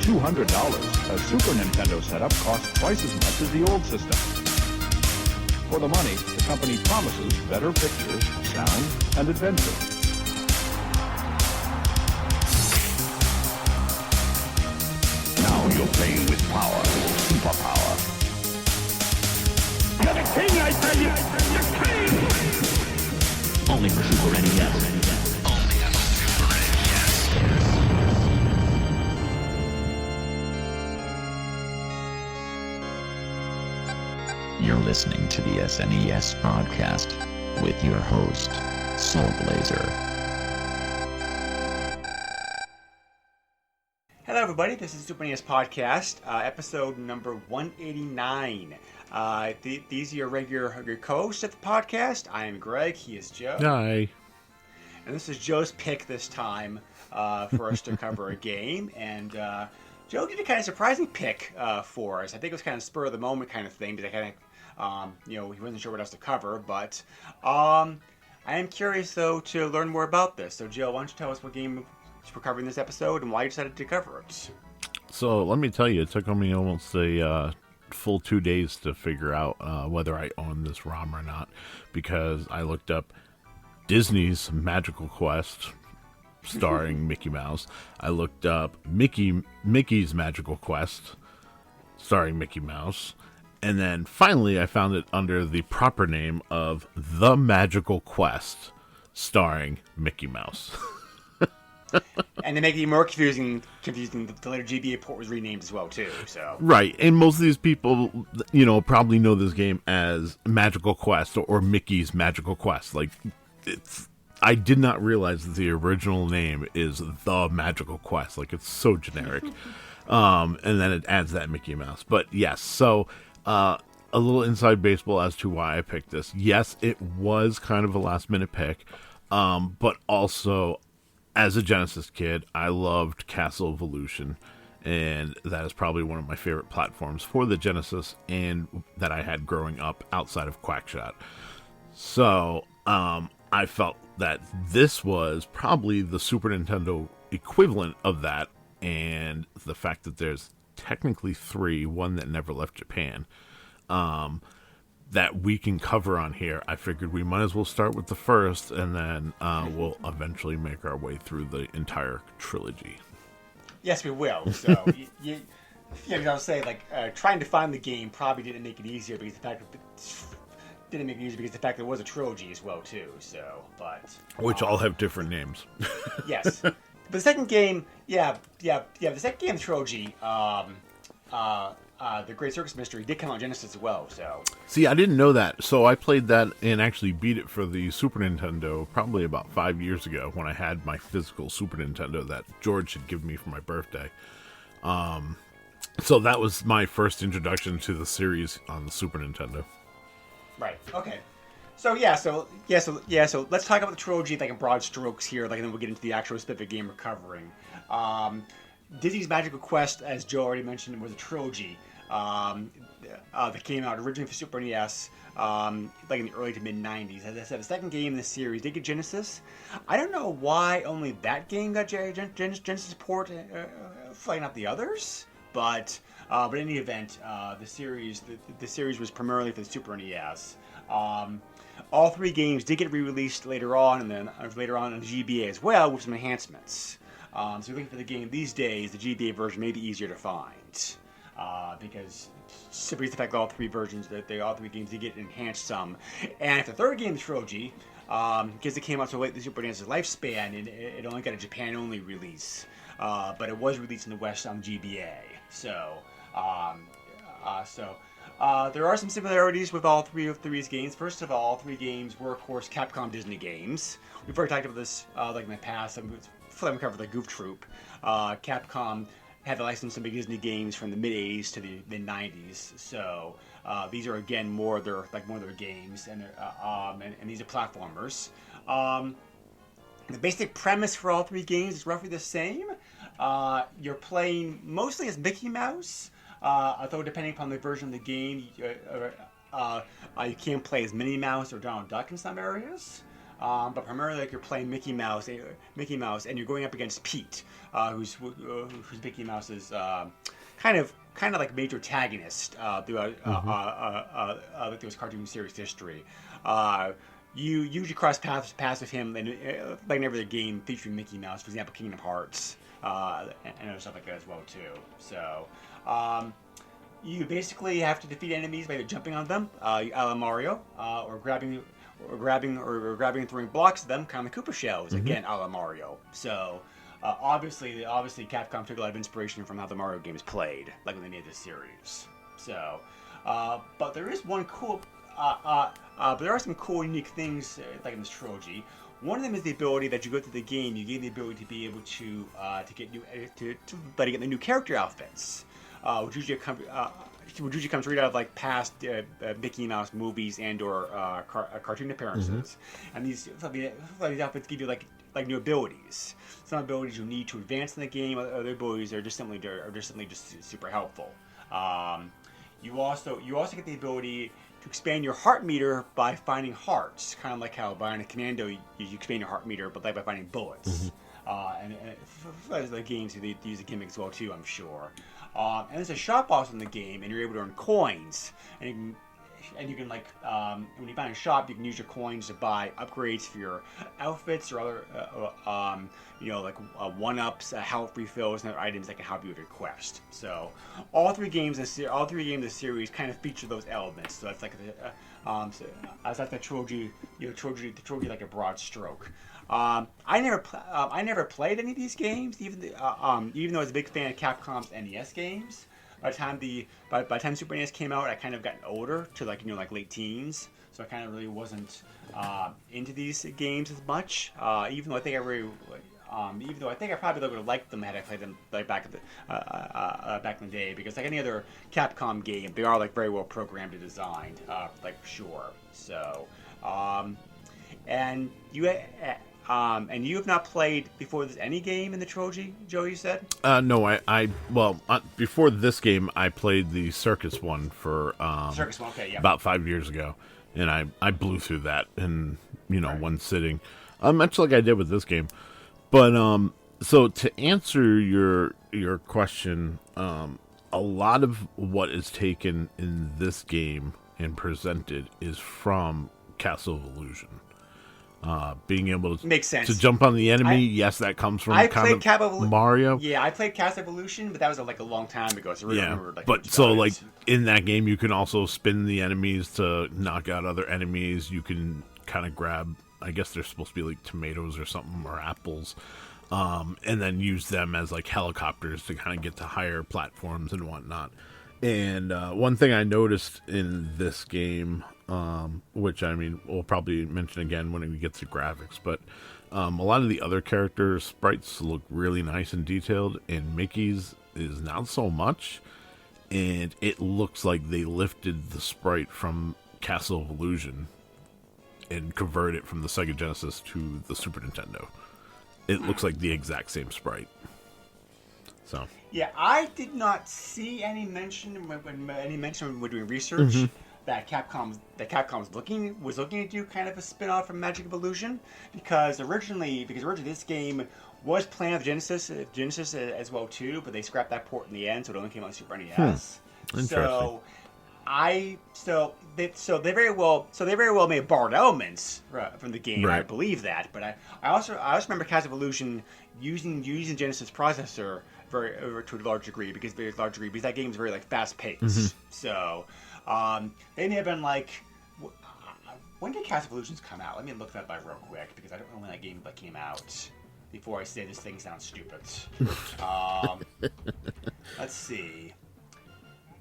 $200, a Super Nintendo setup costs twice as much as the old system. For the money, the company promises better pictures, sound, and adventure. Now you're playing with power, superpower. You're the king, I tell you! The king! Only for Super NES. Only on Super NES. You're listening to the SNES podcast with your host, Soul Blazer. Hello, everybody. This is Super NES Podcast, episode number 189. These are your regular co-hosts at the podcast. I am Greg. He is Joe. Hi. And this is Joe's pick this time for us to cover a game. And Joe did a kind of surprising pick for us. I think it was kind of spur of the moment kind of thing, because I kind of, he wasn't sure what else to cover. But I am curious, though, to learn more about this. So, Joe, why don't you tell us what game we're covering this episode and why you decided to cover it? So let me tell you, it took me almost a full 2 days to figure out whether I own this ROM or not, because I looked up Disney's Magical Quest starring Mickey Mouse. I looked up Mickey's Magical Quest starring Mickey Mouse. And then finally I found it under the proper name of The Magical Quest starring Mickey Mouse. And to make it more confusing, the later GBA port was renamed as well, too. So Right, and most of these people, probably know this game as Magical Quest or Mickey's Magical Quest. Like, I did not realize that the original name is The Magical Quest. Like, it's so generic. And then it adds that Mickey Mouse. But yes, so a little inside baseball as to why I picked this. Yes, it was kind of a last-minute pick, but also, as a Genesis kid, I loved Castle Evolution, and that is probably one of my favorite platforms for the Genesis and that I had growing up outside of Quackshot. So, I felt that this was probably the Super Nintendo equivalent of that, and the fact that there's technically three, one that never left Japan, that we can cover on here. I figured we might as well start with the first, and then we'll eventually make our way through the entire trilogy. yes, we will. So I'll say, trying to find the game probably didn't make it easier because the fact that it was a trilogy as well too. So, but Which all have different names. yes, but the second game, the second game of the trilogy, the Great Circus Mystery did come on Genesis as well. So See, I didn't know that. So I played that and actually beat it for the Super Nintendo probably about 5 years ago when I had my physical Super Nintendo that George had given me for my birthday. So that was my first introduction to the series on the Super Nintendo. right, okay. So let's talk about the trilogy in broad strokes here, and then we'll get into the actual specific game we're covering. Disney's Magical Quest, as Joe already mentioned, was a trilogy that came out originally for Super NES, in the early to mid '90s. As I said, the second game in the series did get Genesis. I don't know why only that game got Genesis port, not the others. But in any event, the series was primarily for the Super NES. All three games did get re-released later on, and then later on the GBA as well, with some enhancements. So if you're looking for the game these days, the GBA version may be easier to find, because simply the fact that all three games did get enhanced some. And if the third game, the trilogy, because it came out so late in the Super NES's lifespan, it only got a Japan-only release, but it was released in the West on GBA. So there are some similarities with all three of these games. First of all three games were, of course, Capcom Disney games. We've already talked about this in the past. We covered the Goof Troop. Capcom had the license some big Disney games from the mid '80s to the mid '90s. So these are again more of their games, and these are platformers. The basic premise for all three games is roughly the same. You're playing mostly as Mickey Mouse, although depending upon the version of the game, you can play as Minnie Mouse or Donald Duck in some areas. but primarily like you're playing Mickey Mouse, and you're going up against Pete, who's Mickey Mouse's kind of like major antagonist throughout this cartoon series history. You usually cross paths with him in like in every game featuring Mickey Mouse, for example, Kingdom Hearts, and other stuff like that as well too. So you basically have to defeat enemies by either jumping on them, a la Mario, or grabbing and throwing blocks at them, kind of like Koopa shells, again a la Mario. So obviously Capcom took a lot of inspiration from how the Mario games played, like when they made this series. So, but there is one cool. But there are some cool, unique things like in this trilogy. One of them is the ability that you go through the game. You gain the ability to be able to get the new character outfits, which usually comes right out of like past Mickey Mouse movies and/or cartoon appearances. And these outfits give you like new abilities. Some abilities you need to advance in the game. Other abilities are just simply super helpful. You also get the ability to expand your heart meter by finding hearts, kind of like how Bionic Commando you expand your heart meter, but like by finding bullets. And for the games, they use the gimmick as well too, I'm sure. And there's a shop boss in the game, and you're able to earn coins, and you can like when you find a shop, you can use your coins to buy upgrades for your outfits or other like one-ups, health refills, and other items that can help you with your quest. So all three games of the series kind of feature those elements. So that's like the trilogy, the trilogy like a broad stroke. I never played any of these games, even though I was a big fan of Capcom's NES games. By the time Super NES came out, I kind of gotten older to like late teens, so I kind of really wasn't into these games as much. Even though I think I probably would have liked them had I played them like back in the day, because like any other Capcom game, they are like very well programmed and designed, like for sure. So, and you have not played before this any game in the trilogy, Joe, you said? No, before this game, I played the Circus one for Circus one, okay, yeah. about 5 years ago, and I blew through that in one sitting, much like I did with this game. But so to answer your question, a lot of what is taken in this game and presented is from Castle of Illusion. Being able to makes sense to jump on the enemy, yes, that comes from Mario. Yeah, I played Castle of Illusion, but that was like a long time ago. So I really remember, like, but so like in that game, you can also spin the enemies to knock out other enemies. You can kind of grab, I guess they're supposed to be like tomatoes or something, or apples, and then use them as like helicopters to kind of get to higher platforms and whatnot. And one thing I noticed in this game, which I mean we'll probably mention again when we get to graphics, but a lot of the other characters' sprites look really nice and detailed, and Mickey's is not so much. And it looks like they lifted the sprite from Castle of Illusion and converted it from the Sega Genesis to the Super Nintendo. It looks like the exact same sprite. So yeah, I did not see any mention when we're doing research that Capcom was looking to do kind of a spin-off from Magic of Illusion, because originally this game was planned for Genesis as well too, but they scrapped that port in the end, so it only came out on Super NES. Interesting. So they very well may have borrowed elements from the game. Right. I believe that, but I also remember Castle of Illusion using Genesis processor to a large degree, because that game is very like fast paced. So they may have been like, when did Castle of Illusions come out? Let me look that up real quick, because I don't know when that game came out. Before I say this thing sounds stupid. Let's see.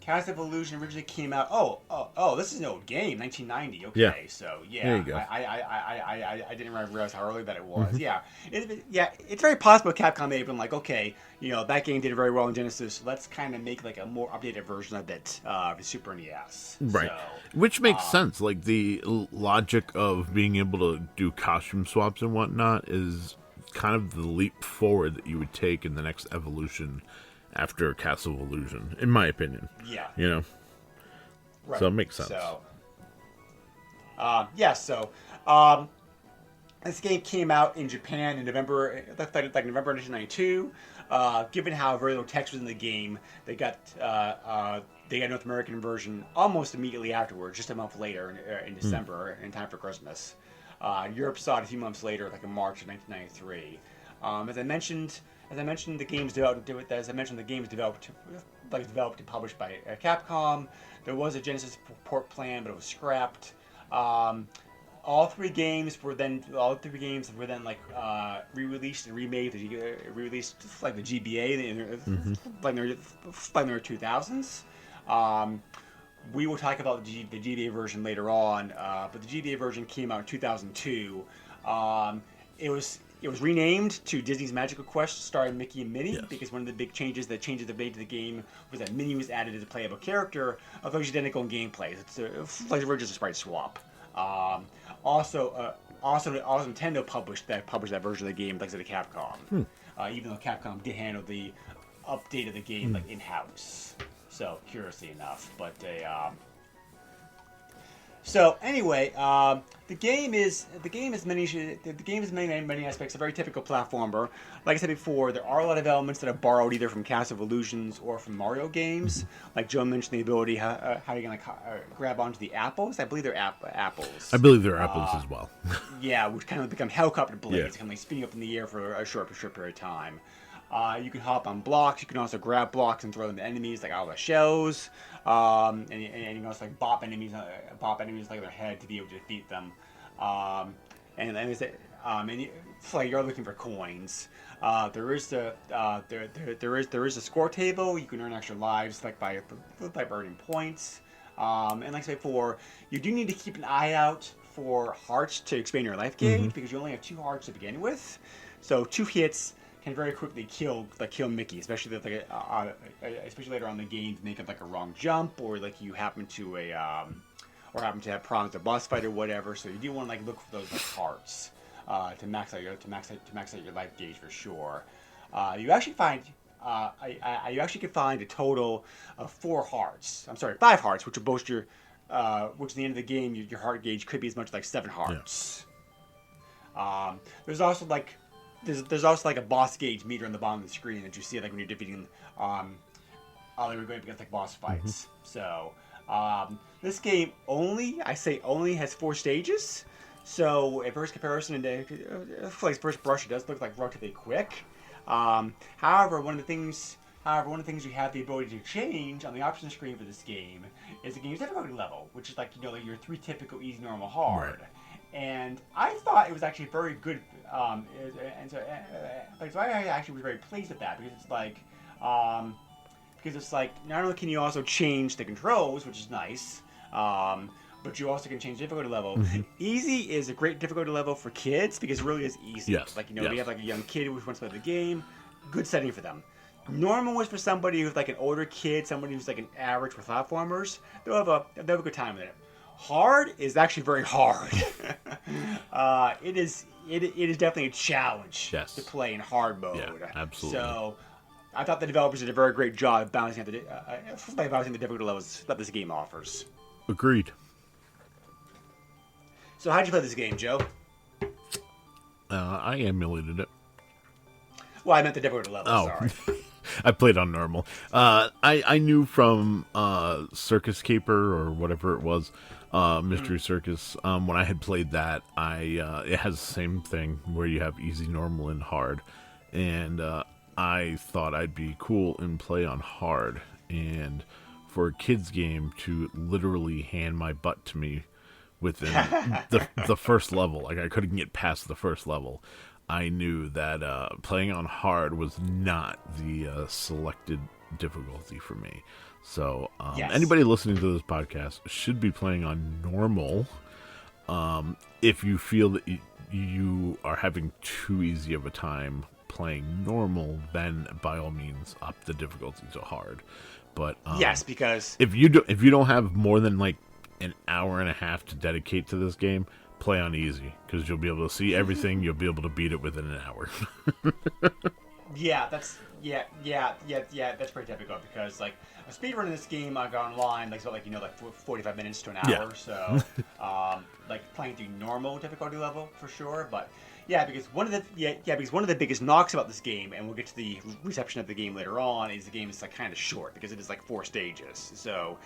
Castle of Illusion originally came out. Oh, this is an old game, 1990. Okay, yeah. So yeah, there you go. I didn't realize how early that it was. Yeah, it's very possible Capcom may have been like, okay, that game did very well in Genesis. Let's kind of make like a more updated version of it for Super NES. Right, which makes sense. Like the logic of being able to do costume swaps and whatnot is kind of the leap forward that you would take in the next evolution after Castle of Illusion, in my opinion. Yeah. Right. So it makes sense. So, This game came out in Japan in November, like November 1992. Given how very little text was in the game, they got a North American version almost immediately afterwards, just a month later in December, in time for Christmas. Europe saw it a few months later, like in March of 1993. As I mentioned, the game's developed. As I mentioned, the game's developed and published by Capcom. There was a Genesis port plan, but it was scrapped. All three games were then like re-released and remade. Re-released like the GBA, like in the 2000s. We will talk about the GBA version later on, but the GBA version came out in 2002. It was renamed to Disney's Magical Quest starring Mickey and Minnie, because one of the big changes they made to the game was that Minnie was added as a playable character, although she's identical in gameplay. It's like we're just a sprite swap. Also Nintendo published that version of the game thanks to Capcom. Even though Capcom did handle the update of the game like in-house. So curiously enough, but so anyway, the game is many aspects a very typical platformer. Like I said before, there are a lot of elements that are borrowed either from Castle of Illusions or from Mario games. Like Joe mentioned, the ability how you can grab onto the apples. I believe they're apples. I believe they're apples as well. Yeah, which kind of become helicopter blades, kind of like spinning up in the air for a short period of time. You can hop on blocks. You can also grab blocks and throw them at enemies, like out of the shells. And you can also like bop enemies like their head to be able to defeat them. It's like you're looking for coins. There is a score table. You can earn extra lives like by earning points. And like I said before, you do need to keep an eye out for hearts to expand your life gauge because you only have 2 hearts to begin with. So 2 hits can very quickly kill Mickey, especially later on in the game, to make up like a wrong jump, or like you happen to have problems with a boss fight or whatever. So you do want to like look for those like hearts to max out your life gauge for sure. You actually can find a total of 5 hearts, which will boast your which at the end of the game your heart gauge could be as much as like 7 hearts. Yeah. There's also like a boss gauge meter on the bottom of the screen that you see like when you're defeating we're going against like boss fights. So this game only has 4 stages. So at first comparison like first brush, it does look like relatively quick. However, one of the things you have the ability to change on the options screen for this game is the game's difficulty level, which is like your 3 typical easy, normal, hard. Right. And I thought it was actually very good, so I actually was very pleased with that because it's like not only can you also change the controls, which is nice, but you also can change difficulty level. Easy is a great difficulty level for kids because it really is easy. Yes. Like you have like a young kid who wants to play the game, good setting for them. Normal is for somebody who's like an older kid, somebody who's like an average for platformers. They'll have a good time with it. Hard is actually very hard. It is definitely a challenge to play in hard mode. Yeah, absolutely. So I thought the developers did a very great job of balancing the difficulty levels that this game offers. Agreed. So how'd you play this game, Joe? I emulated it. Well, I meant the difficulty level. Oh. Sorry. I played on normal. I knew from Circus Caper or whatever it was, Mystery Circus. When I had played that, it has the same thing where you have easy, normal, and hard. And I thought I'd be cool and play on hard. And for a kids game to literally hand my butt to me within the first level, like I couldn't get past the first level. I knew that playing on hard was not the selected difficulty for me. So anybody listening to this podcast should be playing on normal. If you feel that you are having too easy of a time playing normal, then by all means up the difficulty to hard. But yes, because if you don't have more than like an hour and a half to dedicate to this game, play on easy, because you'll be able to see everything. You'll be able to beat it within an hour. That's pretty typical, because like a speedrun in this game I got online like 45 minutes to an hour. So like playing through normal difficulty level for sure. But yeah, because one of the biggest knocks about this game, and we'll get to the reception of the game later on, is the game is like kind of short because it is like 4 stages. So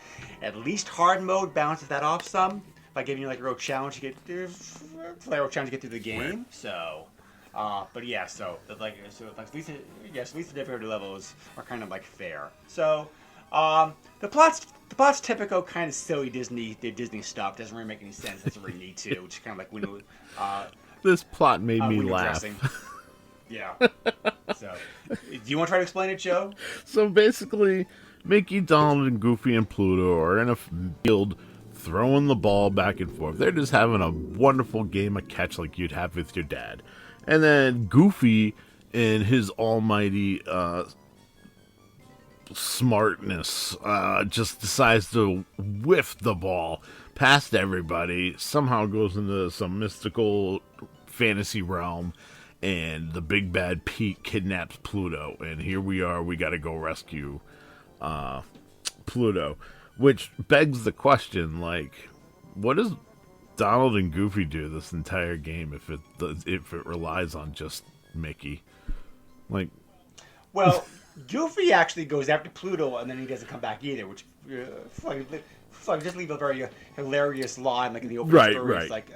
at least hard mode balances that off some by giving you like a real challenge to get through the game. Right. So. But yeah, so at least the difficulty levels are kind of like fair. So the plot's typical kind of silly Disney stuff. Doesn't really make any sense. Doesn't really need to. Just kind of like window. This plot made me window laugh. dressing. Yeah. So, do you want to try to explain it, Joe? So basically, Mickey, Donald, and Goofy and Pluto are in a field throwing the ball back and forth. They're just having a wonderful game of catch like you'd have with your dad. And then Goofy, in his almighty smartness, just decides to whiff the ball past everybody, somehow goes into some mystical fantasy realm, and the big bad Pete kidnaps Pluto. And here we are, we gotta go rescue Pluto. Which begs the question, like, what does Donald and Goofy do this entire game if it relies on just Mickey? Like, Well, Goofy actually goes after Pluto, and then he doesn't come back either, which just leave a very hilarious line, like in the opening story. It's like,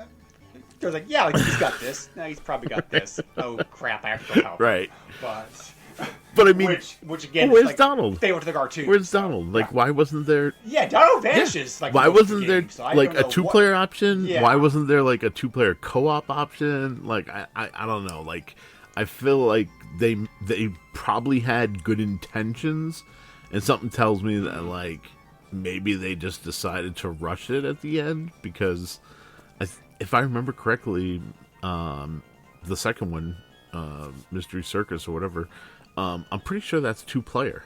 goes like, yeah, like he's got this. No, he's probably got this. Oh crap, I have to go help. Right. But I mean, which again, where's is like, Donald? They went to the cartoon. Where's Donald? Like, why wasn't there? Yeah, Donald vanishes. Like, why wasn't there so like a 2-player option? Yeah. Why wasn't there like a 2-player co-op option? Like, I don't know. Like, I feel like they probably had good intentions, and something tells me that like maybe they just decided to rush it at the end because, if I remember correctly, the second one, Mystery Circus or whatever, I'm pretty sure that's 2-player.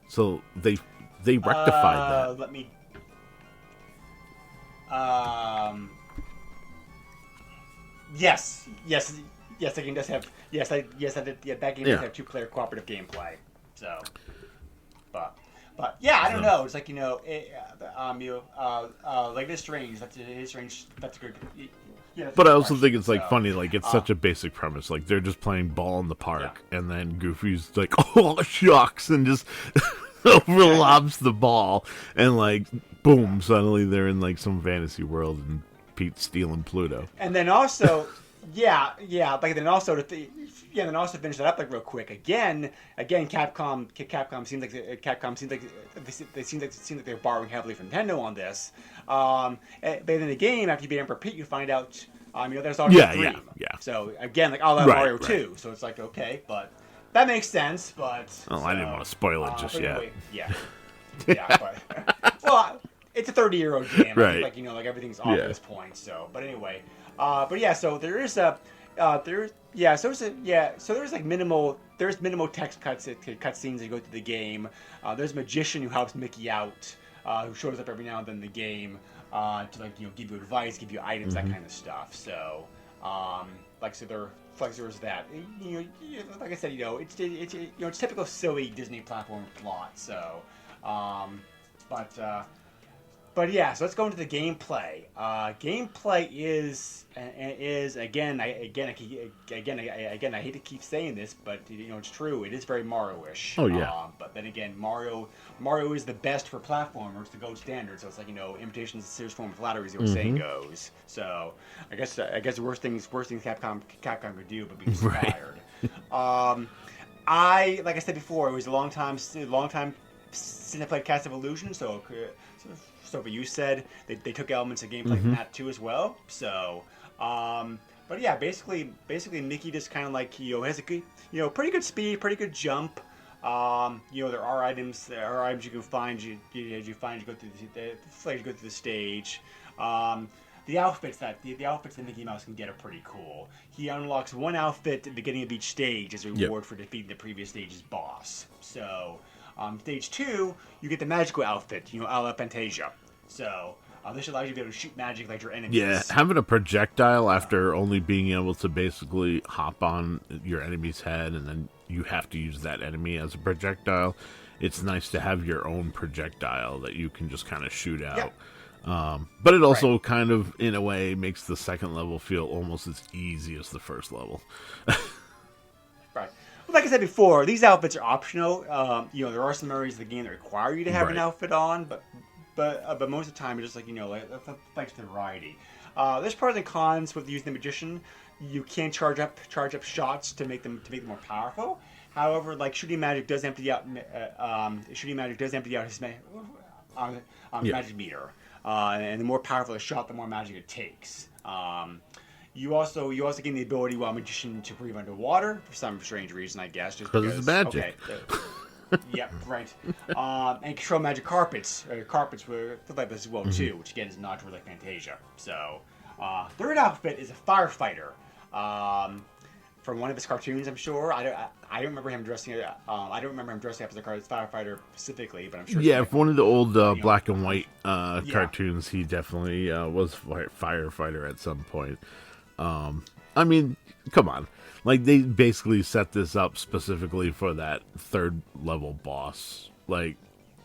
So they rectified that. Let me. Yes. That game does have. That game does have 2-player cooperative gameplay. So, but yeah, I don't know. It's like like this strange. That's a good. Yeah, But I also think it's like funny, like it's such a basic premise. Like they're just playing ball in the park, and then Goofy's like, "Oh shucks," and just overlobs the ball, and like boom, suddenly they're in like some fantasy world, and Pete's stealing Pluto. And then also, like then also then also finish that up like real quick. Again, Capcom seems like they're borrowing heavily from Nintendo on this. But in the game, after you beat Emperor Pete, you find out, there's already a dream. Yeah. So again, like all that Mario 2. So it's like okay, but that makes sense. But I didn't want to spoil it just yet. Anyway, but well, it's a 30-year-old game. Right. I think, like everything's off at this point. So, but anyway, so there is a. So there's like minimal text cutscenes as you go through the game. There's a magician who helps Mickey out, who shows up every now and then in the game to give you advice, give you items, that kind of stuff. So there's that. Like I said, it's typical silly Disney platform plot. So, But yeah, so let's go into the gameplay. Gameplay is again I hate to keep saying this, but it's true. It is very Mario-ish. Oh yeah. But then again, Mario is the best for platformers, the gold standard. So it's like imitation is a serious form of flattery, as the saying goes. So I guess the worst things Capcom could do, but be inspired. Like I said before, it was a long time since I played Cast of Illusion, so what you said, they took elements of gameplay from that too as well. So, but yeah, basically Mickey just kind of like has a good, pretty good speed, pretty good jump. There are items you can find. You go through the stage. The outfits that Mickey Mouse can get are pretty cool. He unlocks one outfit at the beginning of each stage as a reward for defeating the previous stage's boss. So. Stage 2, you get the magical outfit, a la Fantasia. So, this allows you to be able to shoot magic like your enemies. Yeah, having a projectile after only being able to basically hop on your enemy's head and then you have to use that enemy as a projectile. It's nice to have your own projectile that you can just kind of shoot out. But it also kind of, in a way, makes the second level feel almost as easy as the first level. Right. Well, like I said before, these outfits are optional. There are some areas of the game that require you to have an outfit on, but most of the time, it's just thanks to the variety. There's pros and cons with using the magician. You can charge up shots to make them more powerful. However, like shooting magic does empty out his magic meter, and the more powerful a shot, the more magic it takes. You also gain the ability while magician to breathe underwater for some strange reason, I guess. Just because it's magic. Okay, yeah, right. And control magic carpets. Carpets were like this as well too, which again is not really Fantasia. So, third outfit is a firefighter. From one of his cartoons, I'm sure. I don't remember him dressing. I don't remember him dressing up as a firefighter specifically, but I'm sure. Yeah, for one of the old black and white cartoons, he definitely was firefighter at some point. I mean, come on. Like, they basically set this up specifically for that third level boss. Like,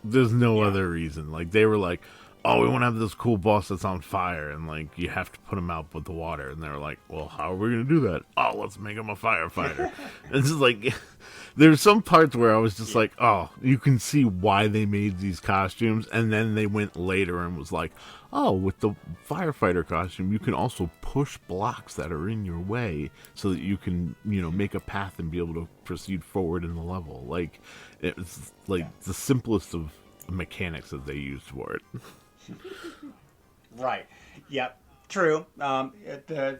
there's no other reason. Like, they were like, oh, we want to have this cool boss that's on fire, and, like, you have to put him out with the water. And they were like, well, how are we going to do that? Oh, let's make him a firefighter. It's just like, there's some parts where I was just like, oh, you can see why they made these costumes. And then they went later and was like, oh, with the firefighter costume, you can also push blocks that are in your way so that you can, make a path and be able to proceed forward in the level. Like, it's like the simplest of mechanics that they used for it. Right. Yep. True. The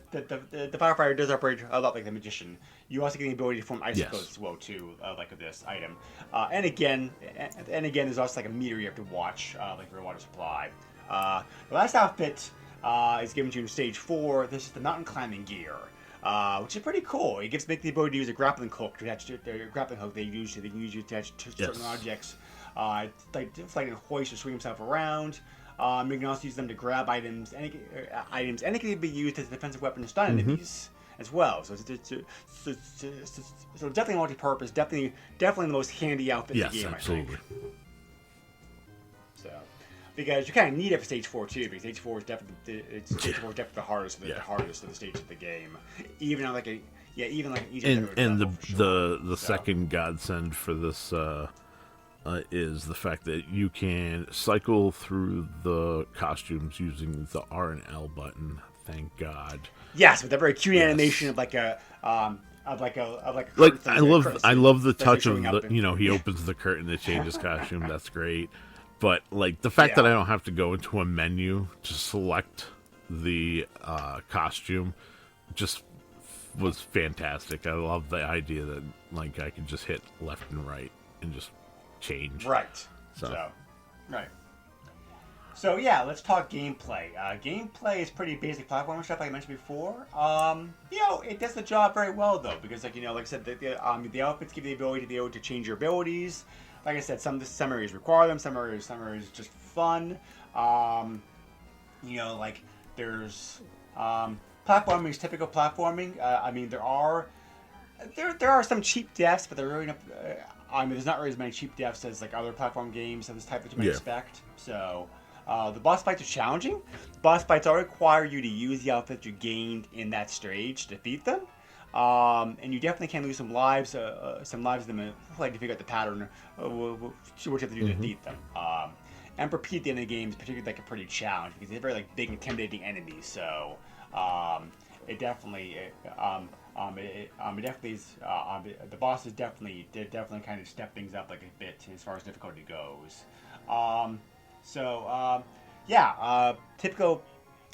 firefighter does operate a lot like the magician. You also get the ability to form icicles as well too, like of this item. And again, there's also like a meter you have to watch, like your water supply. The last outfit is given to you in stage 4. This is the mountain climbing gear, which is pretty cool. It gives Mick the ability to use a grappling hook to attach to the grappling hook they use to attach to certain objects, like a hoist or swing himself around. You can also use them to grab items, and it can be used as a defensive weapon to stun enemies as well. So definitely multi-purpose. Definitely the most handy outfit in the game. Absolutely. I think. So, because you kind of need it for stage 4 too, because stage 4 is definitely the hardest of the stages of the game. Even on the second godsend for this. Is the fact that you can cycle through the costumes using the R and L button. Thank God. Yes, with that very cute animation of like a I love the touch of he opens the curtain to change his costume. That's great. But like the fact that I don't have to go into a menu to select the costume just was fantastic. I love the idea that like I can just hit left and right and just change. Right. So yeah, let's talk gameplay. Gameplay is pretty basic platformer stuff, like I mentioned before. It does the job very well though, because like I said, the outfits give you the ability to be able to change your abilities. Like I said, some areas require them, some areas just fun. There's platforming is typical platforming. There are some cheap deaths, but they're really not. There's not really as many cheap deaths as like other platform games of this type that you might expect. So, the boss fights are challenging. Boss fights all require you to use the outfit you gained in that stage to defeat them. And you definitely can lose some lives. Of them, like to figure out the pattern, what you have to do to defeat them. And repeat at the end of the game is particularly like a pretty challenge because they're very like big, intimidating enemies. So, it definitely. It definitely is. The bosses definitely kind of step things up like a bit as far as difficulty goes. Typical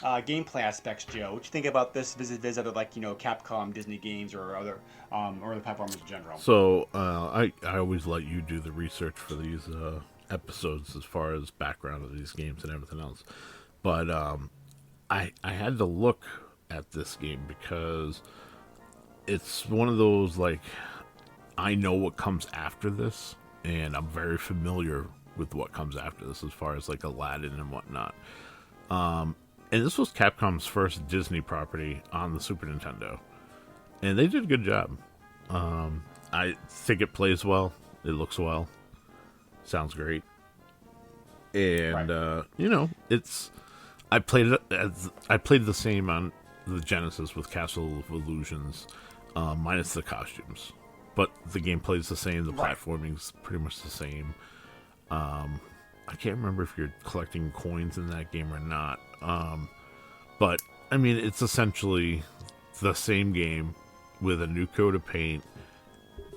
gameplay aspects, Joe. What you think about this visit of like Capcom Disney games or other platformers in general? So I always let you do the research for these episodes as far as background of these games and everything else, but I had to look at this game because it's one of those, like, I know what comes after this, and I'm very familiar with what comes after this as far as, like, Aladdin and whatnot. And this was Capcom's first Disney property on the Super Nintendo. And they did a good job. I think it plays well. It looks well. Sounds great. And, I played the same on the Genesis with Castle of Illusions, minus the costumes. But the gameplay is the same. The platforming's pretty much the same. I can't remember if you're collecting coins in that game or not. But I mean, it's essentially the same game with a new coat of paint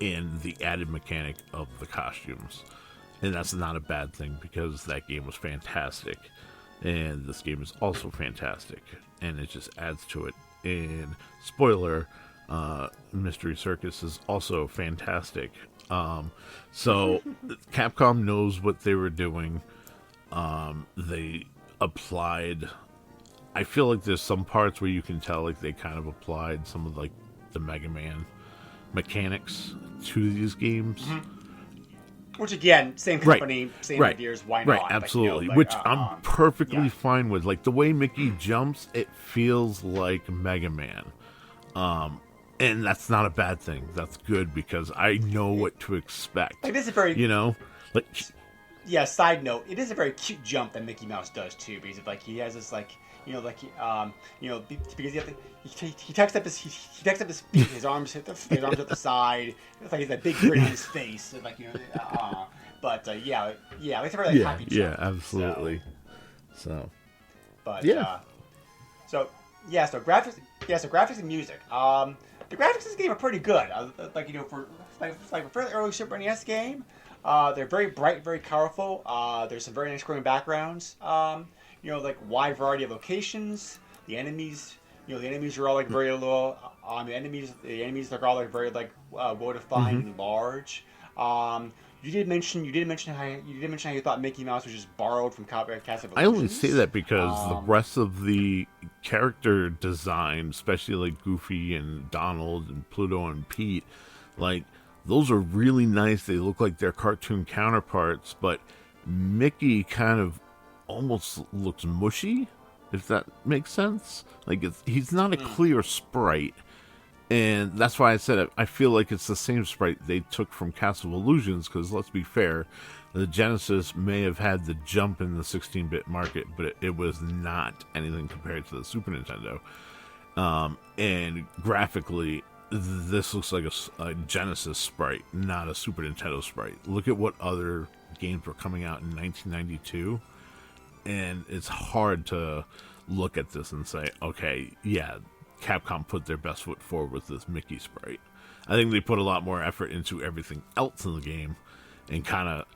and the added mechanic of the costumes. And that's not a bad thing because that game was fantastic. And this game is also fantastic. And it just adds to it. And spoiler, Mystery Circus is also fantastic. So Capcom knows what they were doing. They applied... I feel like there's some parts where you can tell like they kind of applied some of like the Mega Man mechanics to these games. Which again, same company, same ideas. Why not? Right, absolutely. Which I'm perfectly fine with. Like the way Mickey jumps, it feels like Mega Man, and that's not a bad thing. That's good because I know what to expect. Like this is a very, like. Yeah. Side note: it is a very cute jump that Mickey Mouse does too, because like he has this like. Because he tucks up his feet, his arms at the side. It's like he's that big grin on his face, and like But it's a very happy jump. Yeah, absolutely. So graphics and music. The graphics of this game are pretty good. For a fairly early Super NES game, they're very bright, very colorful. There's some very nice growing backgrounns. Like wide variety of locations. The enemies are all like very little. The enemies are all like very like well defined and large. You did mention how you thought Mickey Mouse was just borrowed from Castle of Illusions. I only say that because the rest of the character design, especially like Goofy and Donald and Pluto and Pete, like those are really nice. They look like their cartoon counterparts, but Mickey kind of almost looks mushy, if that makes sense. Like he's not a clear sprite, and that's why I said it. I feel like it's the same sprite they took from Castle of Illusions, because let's be fair, the Genesis may have had the jump in the 16-bit market, but it was not anything compared to the Super Nintendo. And graphically, this looks like a Genesis sprite, not a Super Nintendo sprite. Look at what other games were coming out in 1992. And it's hard to look at this and say, okay, yeah, Capcom put their best foot forward with this Mickey sprite. I think they put a lot more effort into everything else in the game, and kind of,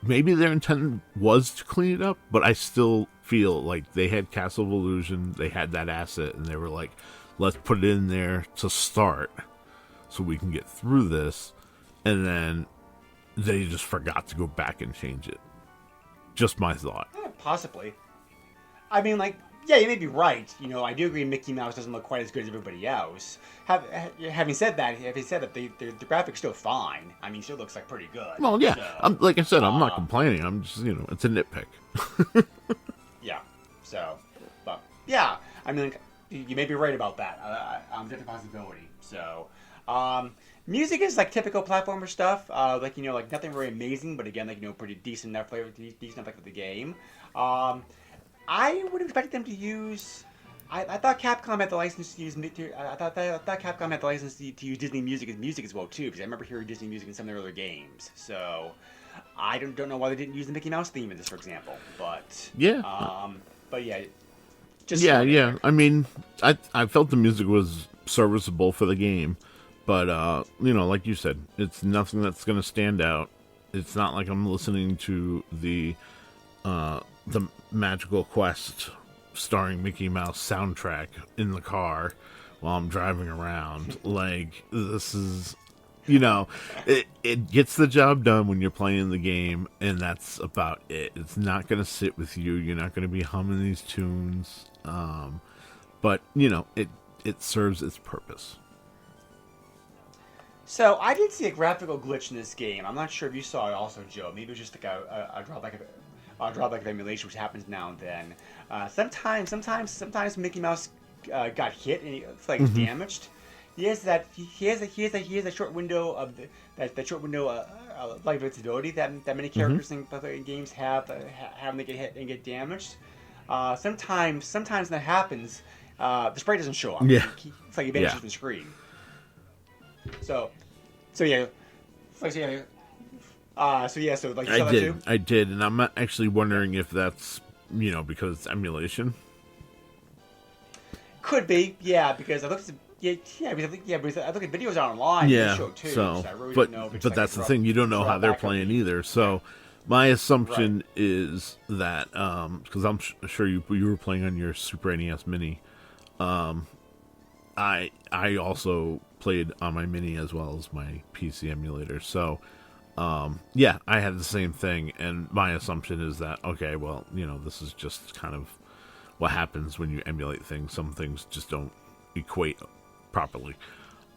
maybe their intent was to clean it up, but I still feel like they had Castle of Illusion, they had that asset, and they were like, let's put it in there to start so we can get through this, and then they just forgot to go back and change it. Just my thought. Yeah, possibly. I mean, you may be right. I do agree Mickey Mouse doesn't look quite as good as everybody else. Having said that, the graphics still fine. I mean, it still looks like pretty good. Well, yeah. So, like I said, I'm not complaining. I'm just, it's a nitpick. Yeah. So, but, yeah. I mean, you may be right about that. That's a possibility. So, music is like typical platformer stuff. Like nothing very amazing, but again, pretty decent enough flavor, decent enough for the game. I would have expected them to use. I thought Capcom had the license to use. I thought Capcom had the license to use Disney music as well too, because I remember hearing Disney music in some of their other games. So I don't know why they didn't use the Mickey Mouse theme in this, for example. But yeah. But yeah. Yeah. I mean, I felt the music was serviceable for the game. But, like you said, it's nothing that's going to stand out. It's not like I'm listening to the Magical Quest starring Mickey Mouse soundtrack in the car while I'm driving around. Like, this is, it gets the job done when you're playing the game, and that's about it. It's not going to sit with you. You're not going to be humming these tunes. But, it serves its purpose. So I did see a graphical glitch in this game. I'm not sure if you saw it also, Joe. Maybe it was just like a drawback of emulation, which happens now and then. Sometimes Mickey Mouse got hit and it's like damaged. He has a short window of that short window like visibility that many characters in games have when they get hit and get damaged. sometimes when that happens, the sprite doesn't show up. Yeah. It's like it vanishes Yeah. from the screen. So yeah. So yeah. So like you saw that too? I did, and I'm actually wondering if that's because it's emulation. Could be, yeah, because I looked at because I look at videos online. Yeah, They show too, so I really but don't know if it's but like that's the corrupt- thing, you don't know how corrupt they're back playing or- either. So my assumption is that because I'm sure you were playing on your Super NES Mini, I also played on my Mini as well as my PC emulator. So yeah, I had the same thing, and my assumption is that okay, well, this is just kind of what happens when you emulate things. Some things just don't equate properly.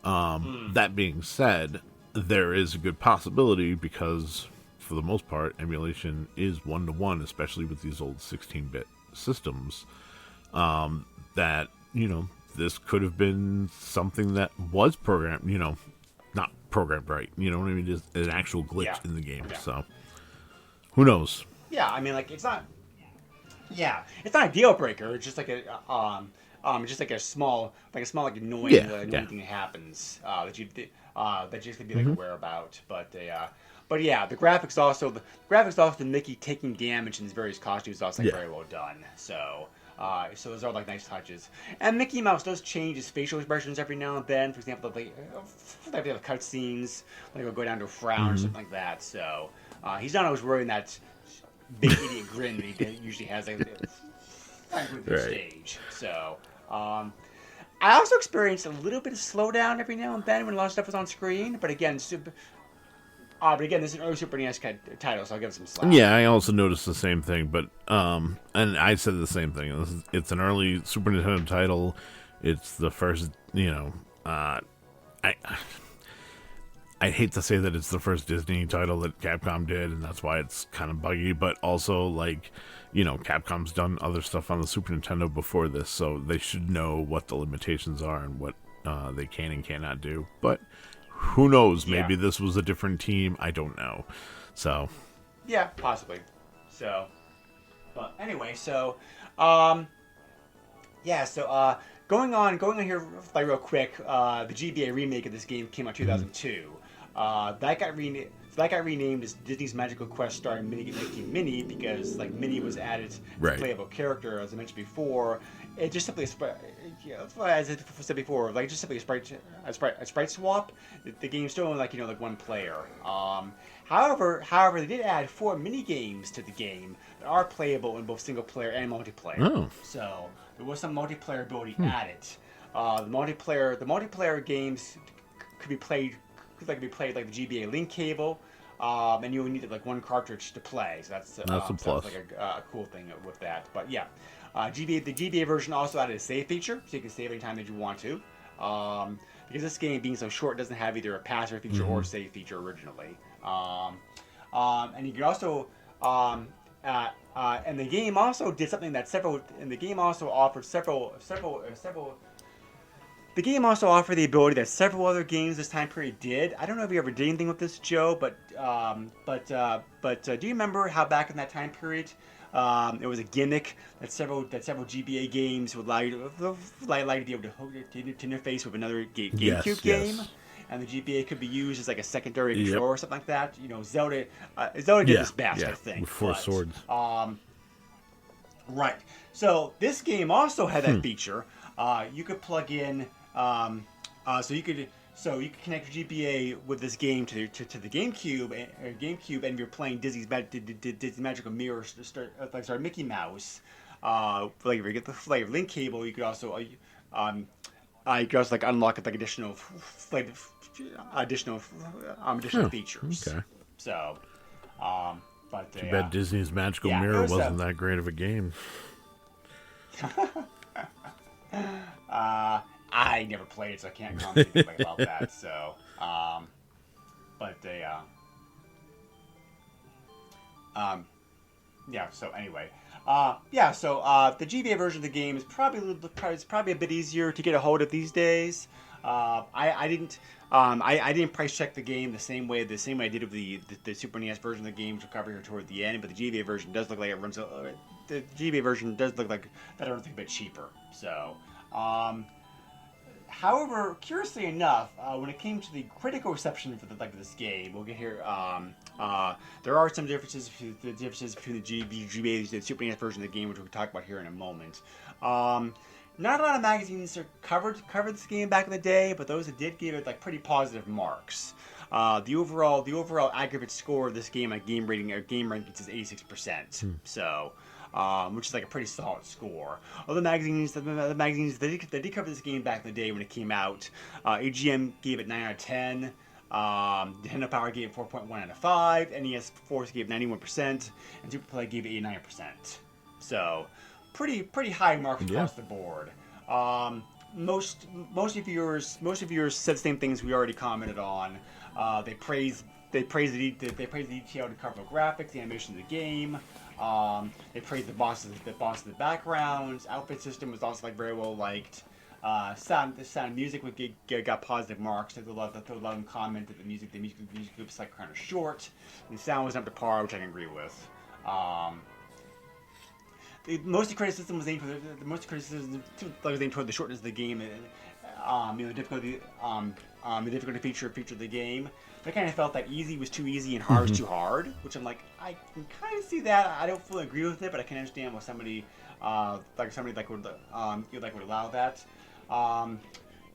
That being said, there is a good possibility because, for the most part, emulation is 1-to-1, especially with these old 16-bit systems. That this could have been something that was programmed, not programmed right. You know what I mean? Just an actual glitch in the game. Yeah. So, who knows? Yeah, I mean, like it's not. Yeah, it's not a deal breaker. It's just like a small annoying Yeah. thing that happens that you just could be like aware about. But yeah, the graphics also the Mickey taking damage in his various costumes is also very well done. So those are like nice touches. And Mickey Mouse does change his facial expressions every now and then. For example, they have cutscenes, like he'll go down to a frown or something like that. So he's not always wearing that big idiot grin that he usually has like with the stage. So I also experienced a little bit of slowdown every now and then when a lot of stuff was on screen. But again, this is an early Super NES title, so I'll give it some slack. Yeah, I also noticed the same thing, but and I said the same thing. It's an early Super Nintendo title. It's the first, I hate to say that it's the first Disney title that Capcom did, and that's why it's kind of buggy, but also, Capcom's done other stuff on the Super Nintendo before this, so they should know what the limitations are and what they can and cannot do. But who knows? Maybe this was a different team. I don't know. So. Yeah, possibly. So. But anyway, going on here real quick, the GBA remake of this game came out in 2002. That got renamed as Disney's Magical Quest starring Mickey Mini because Minnie was added as a playable character, as I mentioned before. It just simply as I said before, just simply a sprite swap. The game's still only one player. However, they did add 4 mini games to the game that are playable in both single player and multiplayer. Oh. So there was some multiplayer ability added. The multiplayer games could be played like the GBA link cable, and you would need one cartridge to play. So that's a plus. A cool thing with that. But yeah, the GBA version also added a save feature, so you can save anytime that you want to. Because this game being so short doesn't have either a pass-through feature or save feature originally. And you can also and the game also did something that the game also offered the game also offered the ability that several other games this time period did. I don't know if you ever did anything with this, Joe, but do you remember how back in that time period, it was a gimmick that several GBA games would allow you to be able to interface with another GameCube game, and the GBA could be used as a secondary controller or something like that. Zelda did this best, I think. With 4 swords. Right. So this game also had that feature. You could plug in, so you could connect your GBA with this game to the GameCube, and you're playing Disney's Magical Mirror, Mickey Mouse. If you get the link cable, you could also unlock additional features. Okay. So, but Too bad Disney's Magical Mirror wasn't that great of a game. I never played it, so I can't comment anything about that. So, yeah. So anyway, the GBA version of the game is probably a bit easier to get a hold of these days. I didn't price check the game the same way I did with the Super NES version of the game, which we'll cover here toward the end. But the GBA version does look like it runs the GBA version does look like that. I don't think a bit cheaper. So, however, curiously enough, when it came to the critical reception for this game, we'll get here. There are some differences. The differences between the GBA and the Super NES version of the game, which we'll talk about here in a moment. Not a lot of magazines covered this game back in the day, but those that did give it like pretty positive marks. The overall aggregate score of this game at game rating is 86%. So, which is like a pretty solid score. Other magazines, the magazines they did cover this game back in the day when it came out. AGM gave it 9 out of 10. Nintendo Power gave it 4.1 out of 5. NES Force gave it 91%, and Super Play gave it 89%. So, pretty high marks across the board. Most reviewers said the same things we already commented on. They praise the detailed and colorful graphics, the animation of the game. They praise the bosses, the backgrounds. Outfit system was also very well liked. Sound music got positive marks. They love them comment that the music was like kind of short. And the sound was up to par, which I can agree with. Most of the criticism was aimed toward the shortness of the game, the difficulty feature of the game. But I kind of felt that easy was too easy and hard was too hard, which I'm like, I can kind of see that. I don't fully agree with it, but I can understand why somebody would allow that.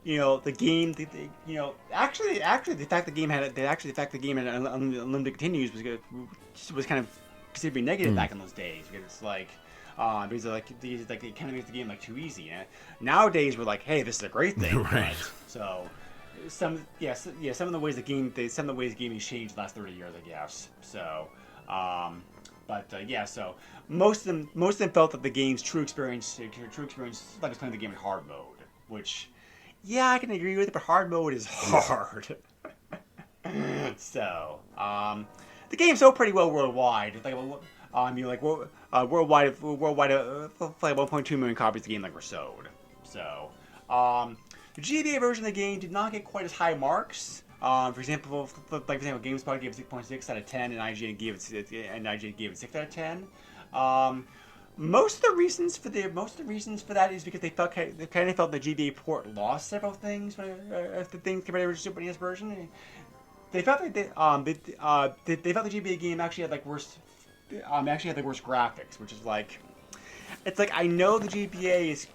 The game, actually the fact the game had unlimited continues was kind of considered to be negative back in those days, because it's like. Because it kind of makes the game too easy. Nowadays we're like, hey, this is a great thing. Right. So some of the ways the game has changed the last 30 years, I guess. So, so most of them felt that the game's true experience was playing the game in hard mode, which, I can agree with it, but hard mode is hard. So, the game's sold pretty well worldwide. Worldwide, 1.2 million copies of the game were sold. So, the GBA version of the game did not get quite as high marks. For example, GameSpot gave it 6.6 out of 10, and IGN gave it 6 out of 10. Most of the reasons for that is because they kind of felt the GBA port lost several things compared to the Super NES version. They felt like they felt the GBA game actually had worse graphics, which is it's I know the GBA is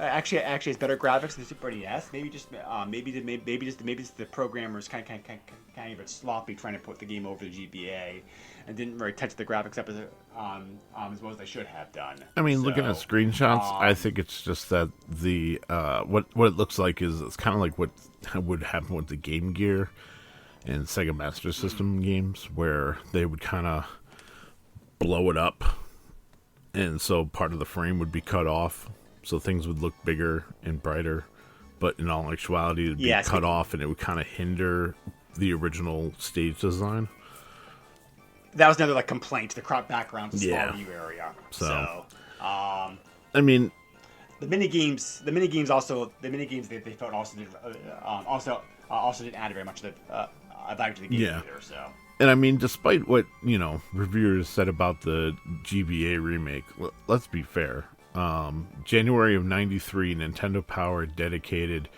actually has better graphics than the Super NES. Maybe just the programmers kind of bit sloppy trying to put the game over the GBA and didn't really touch the graphics up as well as they should have done. I mean, looking at screenshots, I think it's just that the what it looks like is it's kind of like what would happen with the Game Gear and Sega Master System games, where they would kind of blow it up, and so part of the frame would be cut off, so things would look bigger and brighter, but in all actuality it would be cut off, and it would kind of hinder the original stage design. That was another complaint. The crop background is a small view area. So I mean, the mini games also they felt also didn't add very much value to the game either. So. And I mean, despite what, reviewers said about the GBA remake, let's be fair. January of 93, Nintendo Power dedicated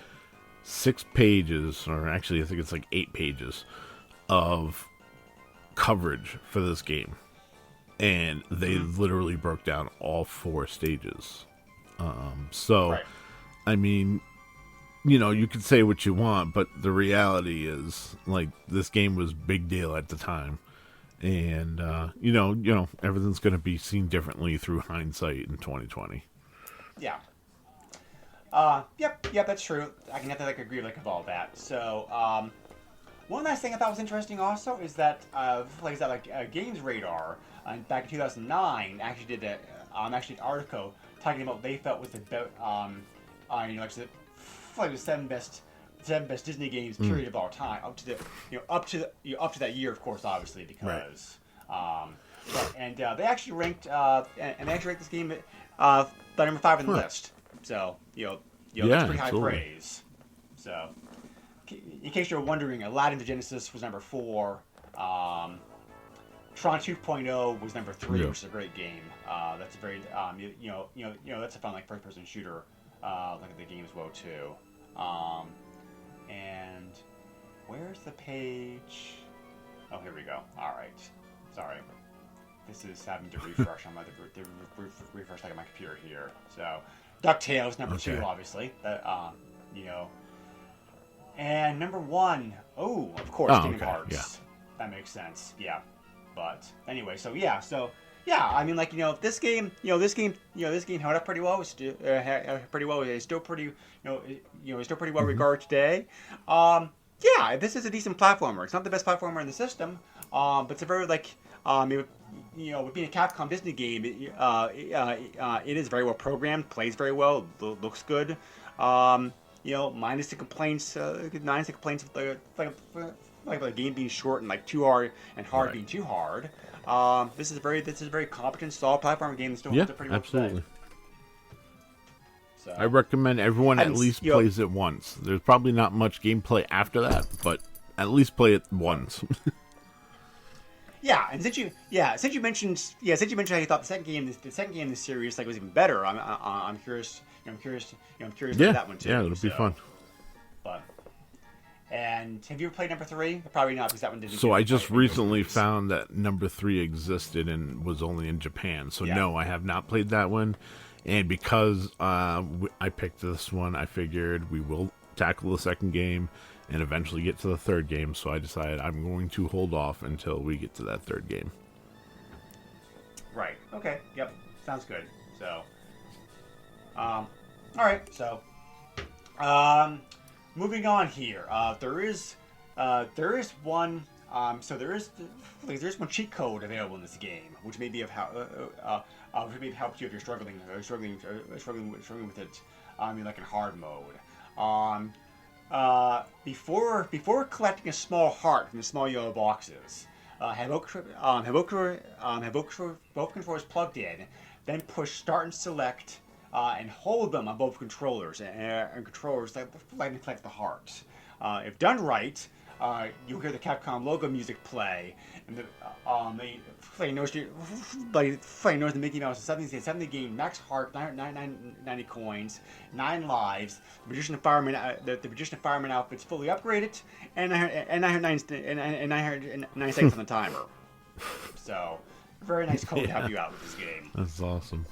6 pages, or actually I think it's 8 pages, of coverage for this game. And they literally broke down all 4 stages. Right. I mean, you can say what you want, but the reality is, this game was big deal at the time, and everything's going to be seen differently through hindsight in 2020. Yeah. Yep, that's true. I can have to agree with all that. So, one last thing I thought was interesting also is that, Games Radar back in 2009 actually did an article talking about what they felt was the the 7 best Disney games period of all time, up to that year, of course, obviously, because they actually ranked this game at number 5 on the list. So that's pretty high praise. So in case you're wondering, Aladdin to Genesis was number 4. Tron 2.0 was number 3, Yeah. which is a great game. That's a very that's a fun like first-person shooter. Look at the game as well too. And where's the page? Oh, here we go. All right. Sorry, this is having to refresh on my refresh like on my computer here. So, DuckTales number 2, obviously. And number 1, of course, Kingdom Hearts. Yeah. That makes sense. Yeah. But anyway, I mean, like, this game held up pretty well. It's still It's still pretty, it's still pretty well regarded today. This is a decent platformer. It's not the best platformer in the system, but it's a very with being a Capcom Disney game, it is very well programmed, plays very well, looks good. Minus the complaints of the game being short and like too hard and hard being too hard. This is a very competent, solid platform game that still holds up pretty well. Absolutely. So, I recommend everyone at least plays it once. There's probably not much gameplay after that, but at least play it once. And since you mentioned how you thought the second game in the series was even better, I'm curious. I'm curious about that one too. Yeah, it'll be fun. And have you ever played number 3? Probably not, because that one didn't. So I just recently found that number 3 existed and was only in Japan. So no, I have not played that one. And because I picked this one, I figured we will tackle the second game and eventually get to the third game. So I decided I'm going to hold off until we get to that third game. Right. Okay. Yep. Sounds good. So, all right. So, moving on here. There's one cheat code available in this game, which may be of which may have helped you if you're struggling with it. Like in hard mode. Before collecting a small heart from the small yellow boxes, have both controllers plugged in, then push start and select, and hold them on both controllers and controllers like collect the heart. If done right, you'll hear the Capcom logo music play, and the Mickey Mouse is suddenly gain max heart, 90 coins, 9 lives. The magician and fireman outfit's fully upgraded, and 909 seconds on the timer. So, very nice code to help you out with this game. That's awesome.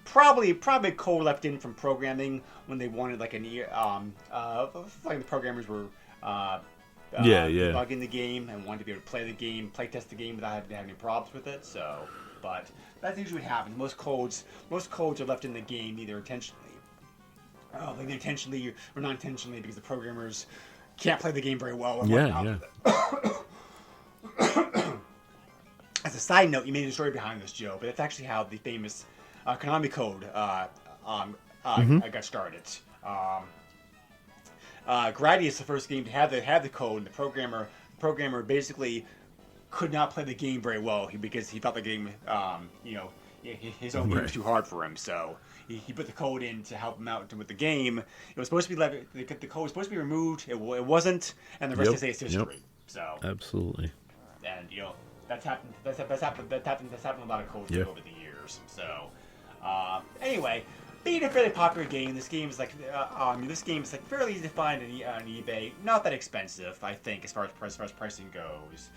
Probably code left in from programming when they wanted like the programmers were debugging the game and wanted to be able to play test the game without having any problems with it. So, but that's usually what happens. Most codes are left in the game either intentionally, or not intentionally, because the programmers can't play the game very well. As a side note, you may know the story behind this, Joe, but that's actually how the famous Konami code got started. Gradius, the first game to have the code, and the programmer basically could not play the game very well because he thought the game, his own game was too hard for him. So he put the code in to help him out with the game. It was supposed to be the code was supposed to be removed. It wasn't, and the rest is history. So absolutely. And that's happened. That's happened a lot of codes over the years. So anyway, being a fairly popular game, this game is fairly easy to find on eBay. Not that expensive, I think, as far as pricing goes.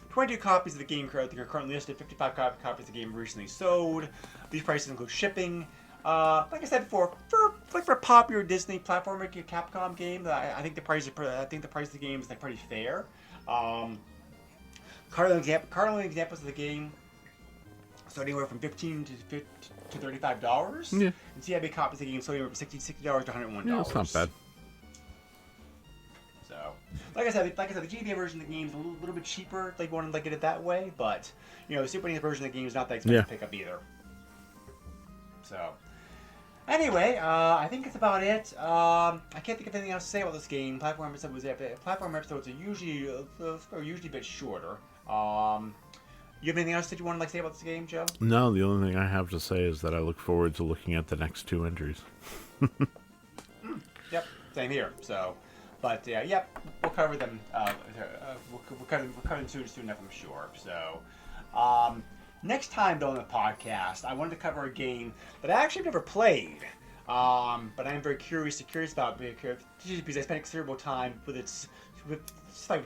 22 copies of the game are currently listed. 55 copies of the game recently sold. These prices include shipping. Like I said before, for a popular Disney platformer Capcom game, I think the price of the game is pretty fair. Cardinal examples of the game, so anywhere from $15 to $35. Yeah. And CIB copies of the game sold anywhere from $60 to $101. Yeah, that's not bad. So, like I said, the GBA version of the game is a little bit cheaper. They wanted to get it that way, but the Super NES version of the game is not that expensive to pick up either. So, anyway, I think that's about it. I can't think of anything else to say about this game. Platform episodes are usually a bit shorter. You have anything else that you want to say about this game, Joe? No, the only thing I have to say is that I look forward to looking at the next 2 entries. Yep, same here. So, But yeah, we'll cover them. We'll cover them soon enough, I'm sure. So, next time though on the podcast, I wanted to cover a game that I actually never played. But I am very curious about because I spent considerable time with its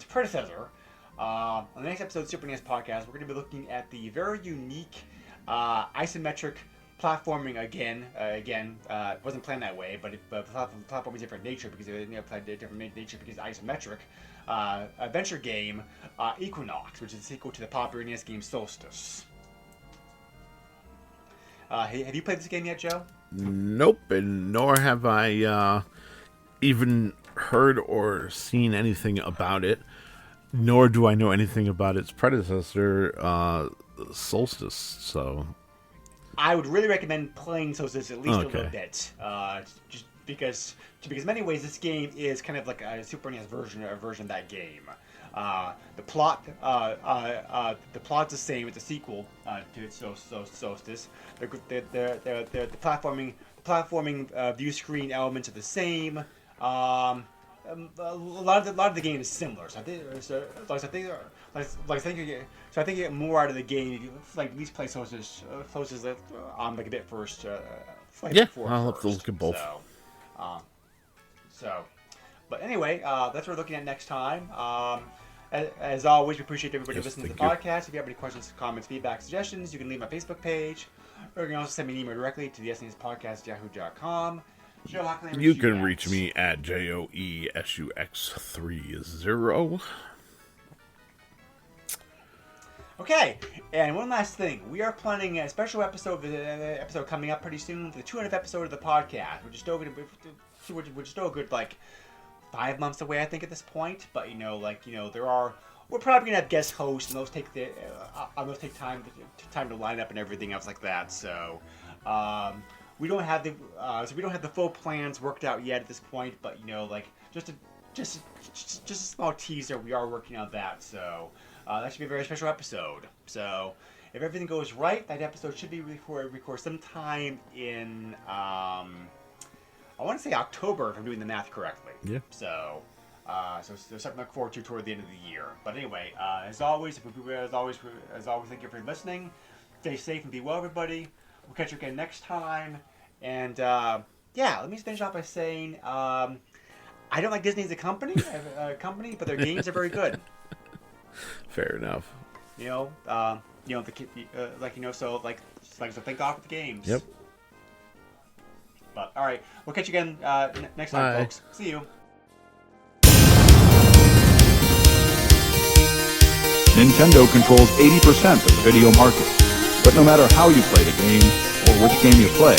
predecessor. On the next episode of Super NES Podcast, we're going to be looking at the very unique isometric platforming again. It wasn't planned that way, but platforming is different nature because different nature because isometric adventure game Equinox, which is the sequel to the popular NES game Solstice. Have you played this game yet, Joe? Nope, and nor have I even heard or seen anything about it. Nor do I know anything about its predecessor, Solstice. So, I would really recommend playing Solstice at least a little bit, just because in many ways this game is kind of like a Super NES version of that game. The plot's the same. It's a sequel to Solstice. The platforming view screen elements are the same. A lot of the game is similar. So I think you get more out of the game. Like at least play Solstice on like a bit first. I'll have to look at both. But anyway, that's what we're looking at next time. As always, we appreciate everybody listening to the podcast. If you have any questions, comments, feedback, suggestions, you can leave my Facebook page, or you can also send me an email directly to the SNESpodcast@yahoo.com. Joe, how can you can reach me at JOESUX30. Okay, and one last thing. We are planning a special episode coming up pretty soon, the 200th episode of the podcast. We're still a good 5 months away, I think, at this point. But we're probably gonna have guest hosts, and those take time to line up and everything else like that. So, we don't have the full plans worked out yet at this point. But just a small teaser. We are working on that. So, that should be a very special episode. So, if everything goes right, that episode should be recorded sometime in I want to say October, if I'm doing the math correctly. Yeah. So something to look forward to toward the end of the year. But anyway, as always, thank you for listening. Stay safe and be well, everybody. We'll catch you again next time. And let me finish off by saying I don't like Disney as a company, but their games are very good. Fair enough. So thank God for the games. Yep. But all right, we'll catch you again next time, folks. See you. Nintendo controls 80% of the video market. But no matter how you play the game, or which game you play,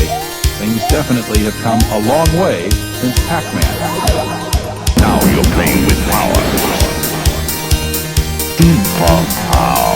things definitely have come a long way since Pac-Man. Now you're playing with power. Super power.